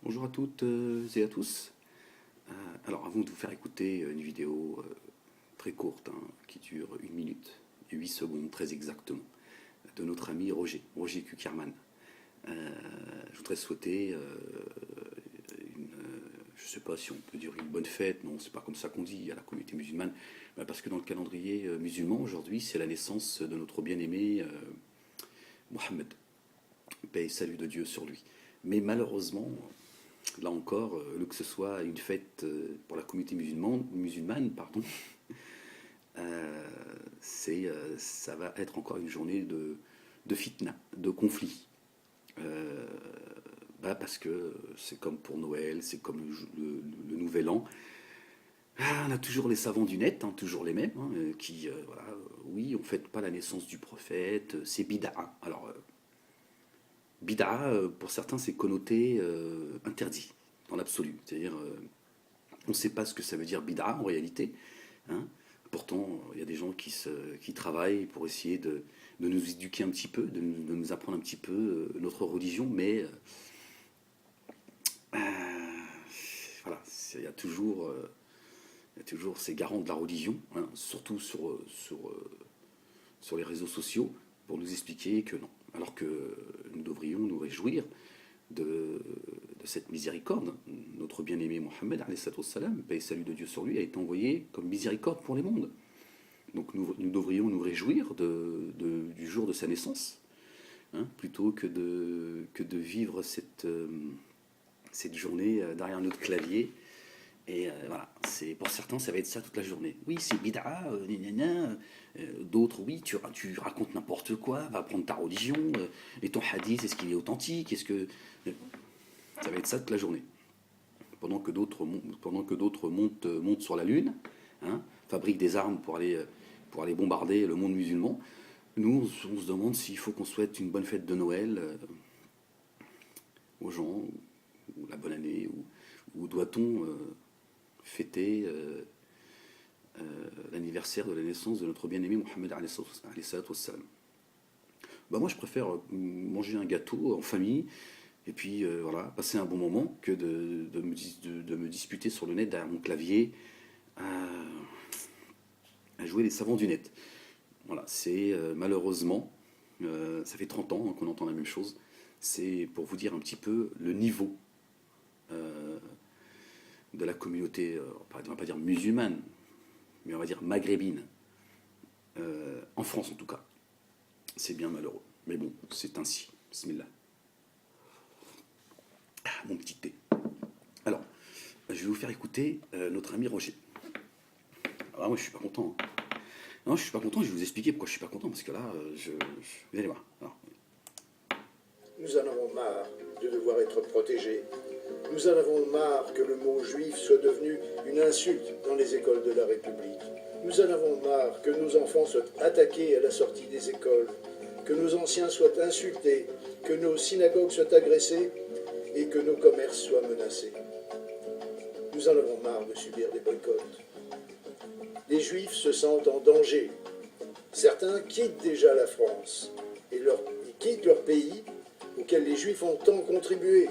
Bonjour à toutes et à tous. Alors, avant de vous faire écouter une vidéo très courte, hein, qui dure 1 minute et 8 secondes très exactement, de notre ami Roger Kuckerman, je voudrais souhaiter je ne sais pas si on peut dire une bonne fête, non, c'est pas comme ça qu'on dit à la communauté musulmane, parce que dans le calendrier musulman, aujourd'hui, c'est la naissance de notre bien-aimé Mohammed, paix et salut de Dieu sur lui. Mais malheureusement, là encore, que ce soit une fête pour la communauté musulmane, pardon, ça va être encore une journée de fitna, de conflit. Euh, Parce que c'est comme pour Noël, c'est comme le Nouvel An. On a toujours les savants du net, hein, toujours les mêmes, hein, qui, voilà, oui, on ne fête pas la naissance du prophète, c'est bid'a. Alors, bid'a, pour certains, c'est connoté interdit, dans l'absolu. C'est-à-dire, on ne sait pas ce que ça veut dire bid'a en réalité, hein. Pourtant, il y a des gens qui travaillent pour essayer de nous éduquer un petit peu, de nous apprendre un petit peu notre religion, mais voilà, il y a toujours ces garants de la religion, hein, surtout sur les réseaux sociaux, pour nous expliquer que non. Alors que nous devrions nous réjouir de cette miséricorde. Notre bien-aimé Mohammed, paix et salut de Dieu sur lui, a été envoyé comme miséricorde pour les mondes. Donc nous devrions nous réjouir du jour de sa naissance, hein, plutôt que de vivre cette journée derrière notre clavier. Et voilà, pour certains, ça va être ça toute la journée. Oui, c'est bid'a, d'autres, oui, tu racontes n'importe quoi, va prendre ta religion, et ton hadith, est-ce qu'il est authentique, ça va être ça toute la journée. Pendant que d'autres montent sur la Lune, hein, fabriquent des armes pour aller bombarder le monde musulman, nous, on se demande s'il faut qu'on souhaite une bonne fête de Noël aux gens, ou la bonne année, ou doit-on fêter l'anniversaire de la naissance de notre bien-aimé Mohammed alayhi salam. Moi, je préfère manger un gâteau en famille et puis voilà, passer un bon moment que de me disputer sur le net derrière mon clavier à jouer les savants du net. Voilà, c'est malheureusement, ça fait 30 ans, hein, qu'on entend la même chose. C'est pour vous dire un petit peu le niveau de la communauté, on ne va pas dire musulmane, mais on va dire maghrébine, en France en tout cas. C'est bien malheureux. Mais bon, c'est ainsi. Bismillah. Mon petit thé. Alors, je vais vous faire écouter notre ami Roger. Alors moi, je suis pas content, hein. Non, je suis pas content, je vais vous expliquer pourquoi je suis pas content, parce que là, vous allez voir. Alors, nous en avons marre de devoir être protégés. Nous en avons marre que le mot juif soit devenu une insulte dans les écoles de la République. Nous en avons marre que nos enfants soient attaqués à la sortie des écoles, que nos anciens soient insultés, que nos synagogues soient agressées et que nos commerces soient menacés. Nous en avons marre de subir des boycotts. Les juifs se sentent en danger. Certains quittent déjà la France et quittent leur pays auquel les juifs ont tant contribué.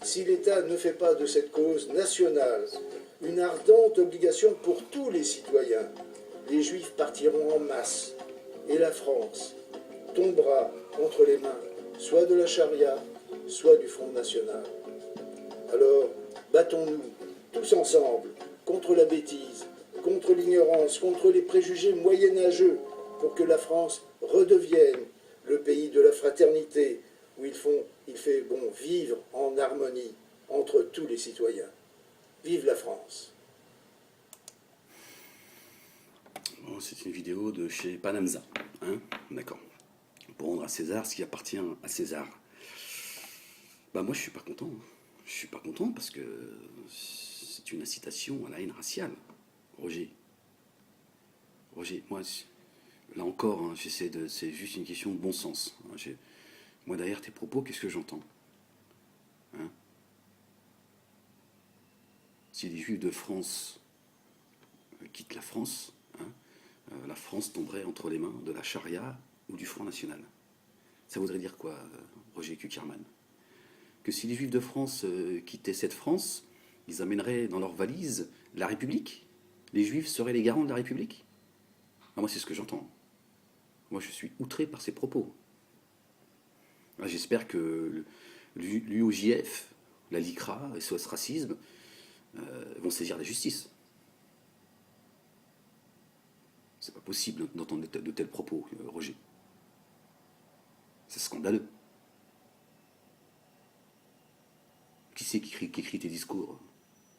Si l'État ne fait pas de cette cause nationale une ardente obligation pour tous les citoyens, les juifs partiront en masse et la France tombera entre les mains soit de la charia, soit du Front National. Alors, battons-nous tous ensemble contre la bêtise, contre l'ignorance, contre les préjugés moyenâgeux, pour que la France redevienne le pays de la fraternité, où il fait bon vivre en harmonie entre tous les citoyens. Vive la France! bon, c'est une vidéo de chez Panamza, hein, d'accord. Pour rendre à César ce qui appartient à César. Moi, je suis pas content, hein. Je suis pas content parce que c'est une incitation à la haine raciale. Roger, moi, là encore, hein, c'est juste une question de bon sens, hein. Moi, derrière tes propos, qu'est-ce que j'entends, hein? Si les Juifs de France quittent la France, hein, la France tomberait entre les mains de la charia ou du Front National. Ça voudrait dire quoi, Roger Kuckerman? que si les Juifs de France quittaient cette France, ils amèneraient dans leur valise la République? Les Juifs seraient les garants de la République? Ah, moi, c'est ce que j'entends. Moi, je suis outré par ces propos. Ah, j'espère que l'UOJF, la LICRA, SOS Racisme, vont saisir la justice. C'est pas possible d'entendre de tels propos, Roger. C'est scandaleux. Qui c'est qui écrit tes discours,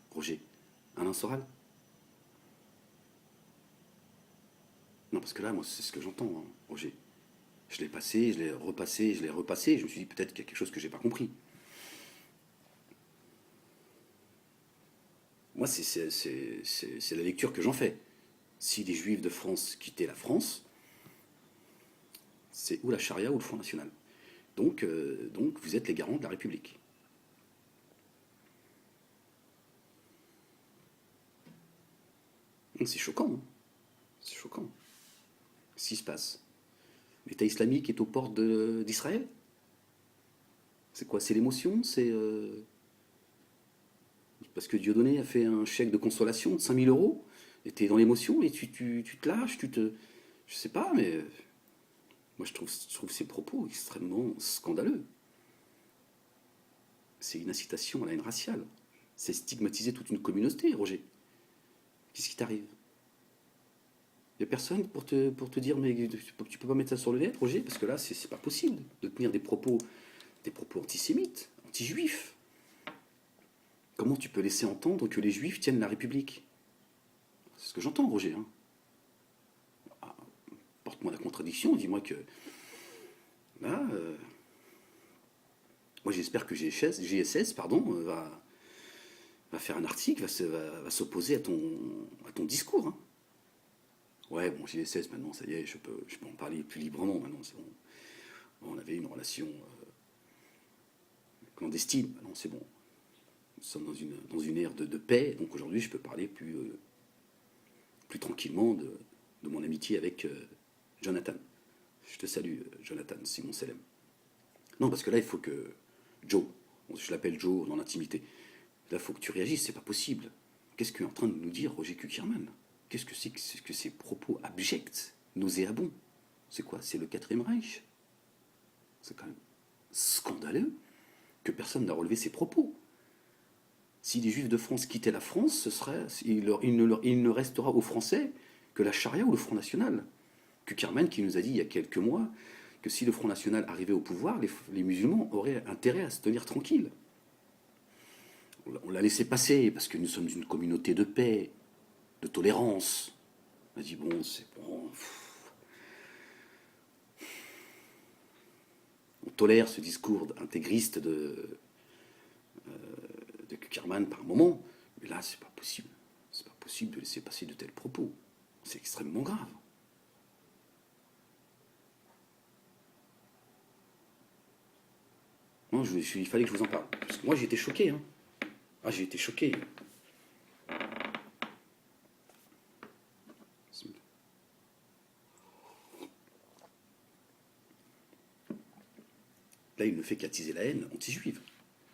Roger? Alain Soral? Non, parce que là, moi, c'est ce que j'entends, hein, Roger. Je l'ai passé, je l'ai repassé, je l'ai repassé. Je me suis dit peut-être qu'il y a quelque chose que j'ai pas compris. Moi, c'est la lecture que j'en fais. Si les Juifs de France quittaient la France, c'est ou la charia ou le Front National. Donc vous êtes les garants de la République. C'est choquant. Hein. C'est choquant. Qu'est-ce qui se passe? L'État islamique est aux portes d'Israël? C'est quoi? C'est l'émotion? C'est parce que Dieudonné a fait un chèque de consolation de 5000 euros, et t'es dans l'émotion, et tu te lâches, je sais pas, mais moi je trouve ces propos extrêmement scandaleux. C'est une incitation à la haine raciale. C'est stigmatiser toute une communauté, Roger. Qu'est-ce qui t'arrive? Il n'y a personne pour te dire, mais tu peux pas mettre ça sur le net, Roger, parce que là, c'est pas possible de tenir des propos antisémites, anti-juifs. Comment tu peux laisser entendre que les juifs tiennent la République? C'est ce que j'entends, Roger. Hein. Ah, porte-moi la contradiction, dis-moi que... Là, moi j'espère que GSS va faire un article, va s'opposer à ton discours. Hein. Ouais, bon, GSS, maintenant, ça y est, je peux en parler plus librement, maintenant, c'est bon. On avait une relation clandestine, maintenant, c'est bon. Nous sommes dans une ère de paix, donc aujourd'hui, je peux parler plus tranquillement de mon amitié avec Jonathan. Je te salue, Jonathan, Simon Selem. Non, parce que là, il faut que... Joe, je l'appelle Joe dans l'intimité. Là, il faut que tu réagisses, c'est pas possible. Qu'est-ce qu'est en train de nous dire Roger Kukierman? Qu'est-ce que c'est que ces propos abjects, nauséabonds? C'est quoi? C'est le 4e Reich? C'est quand même scandaleux que personne n'a relevé ces propos. Si les Juifs de France quittaient la France, il ne restera aux Français que la charia ou le Front National. Kukierman qui nous a dit il y a quelques mois que si le Front National arrivait au pouvoir, les musulmans auraient intérêt à se tenir tranquilles. On l'a laissé passer parce que nous sommes une communauté de paix, de tolérance. On a dit bon, c'est bon. On tolère ce discours intégriste de Kukierman par moment, mais là, c'est pas possible. C'est pas possible de laisser passer de tels propos. C'est extrêmement grave. Non, il fallait que je vous en parle. Parce que moi, j'ai été choqué. Hein. Ah, j'ai été choqué. Là, il ne fait qu'attiser la haine anti-juive.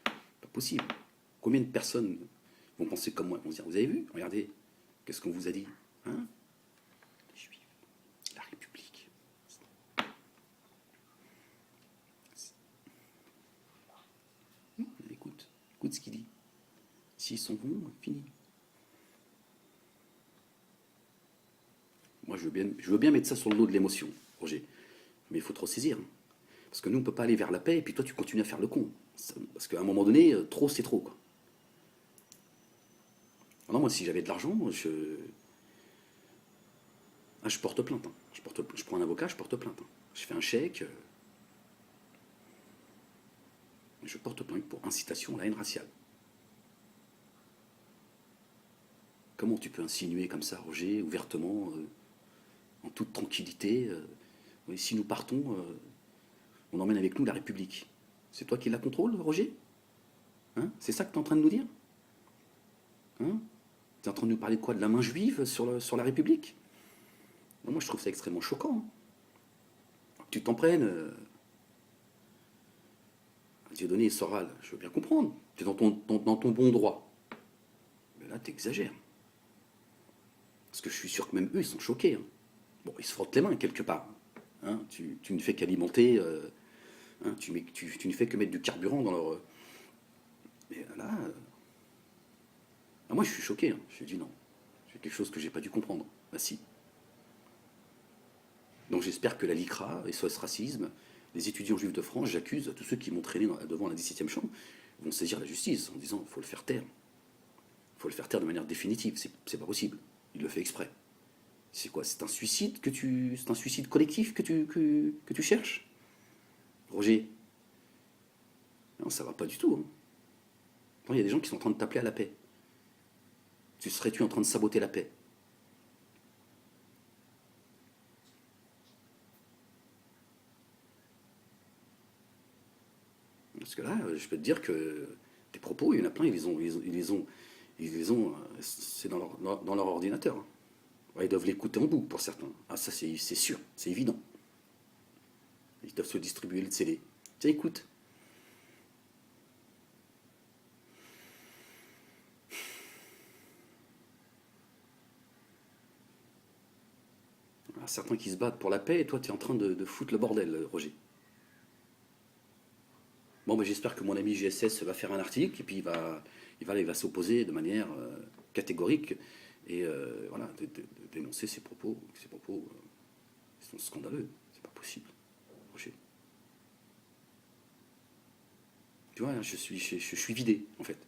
Pas possible. Combien de personnes vont penser comme moi, vont se dire, vous avez vu? Regardez, qu'est-ce qu'on vous a dit? Hein? Les Juifs, la République. Écoute ce qu'il dit. S'ils sont bons, fini. Moi, je veux bien mettre ça sur le dos de l'émotion, Roger. Mais il faut te ressaisir. Hein. Parce que nous, on ne peut pas aller vers la paix, et puis toi, tu continues à faire le con. Parce qu'à un moment donné, trop, c'est trop, quoi. Alors moi, si j'avais de l'argent, je porte plainte. Hein. Je prends un avocat, je porte plainte. Hein. Je fais un chèque. Je porte plainte pour incitation à la haine raciale. Comment tu peux insinuer comme ça, Roger, ouvertement, en toute tranquillité si nous partons, on emmène avec nous la République. C'est toi qui la contrôle, Roger? Hein? C'est ça que tu es en train de nous dire? Hein? Tu es en train de nous parler de quoi? De la main juive sur la République? Moi, je trouve ça extrêmement choquant. Hein. Tu t'en prennes Dieudonné et Soral, je veux bien comprendre. Tu es dans ton bon droit. Mais là, tu exagères. Parce que je suis sûr que même eux, ils sont choqués. Hein. Bon, ils se frottent les mains quelque part. Hein, tu ne fais qu'alimenter, hein, tu ne fais que mettre du carburant dans leur. Mais là, moi je suis choqué. Hein. Je dis non. C'est quelque chose que j'ai pas dû comprendre. Bah si. Donc j'espère que la LICRA, SOS Racisme, les étudiants juifs de France, j'accuse tous ceux qui m'ont traîné devant la 17e chambre, vont saisir la justice en disant il faut le faire taire. Il faut le faire taire de manière définitive. C'est pas possible. Il le fait exprès. C'est quoi? C'est un suicide c'est un suicide collectif que tu cherches, Roger? Non, ça va pas du tout. Hein. Non, il y a des gens qui sont en train de t'appeler à la paix. Serais-tu en train de saboter la paix? Parce que là, je peux te dire que tes propos, il y en a plein, c'est dans leur ordinateur. Hein. Ouais, ils doivent l'écouter en boucle pour certains. Ah, ça c'est sûr, c'est évident. Ils doivent se distribuer le CD. Tiens, écoute. Alors, certains qui se battent pour la paix, et toi tu es en train de foutre le bordel, Roger. Bon, ben, j'espère que mon ami GSS va faire un article, et puis il va s'opposer de manière catégorique, et voilà, de dénoncer ces propos. Ces propos sont scandaleux. C'est pas possible, Roger. Tu vois, je suis vidé, en fait.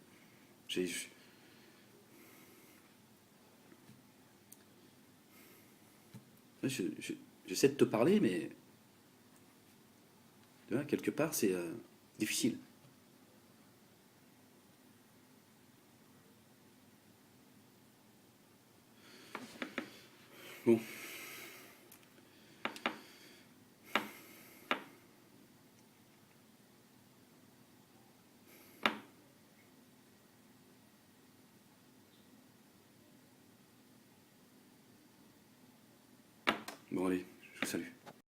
J'essaie de te parler, mais tu vois, quelque part, c'est difficile. Bon. Bon, allez, je vous salue.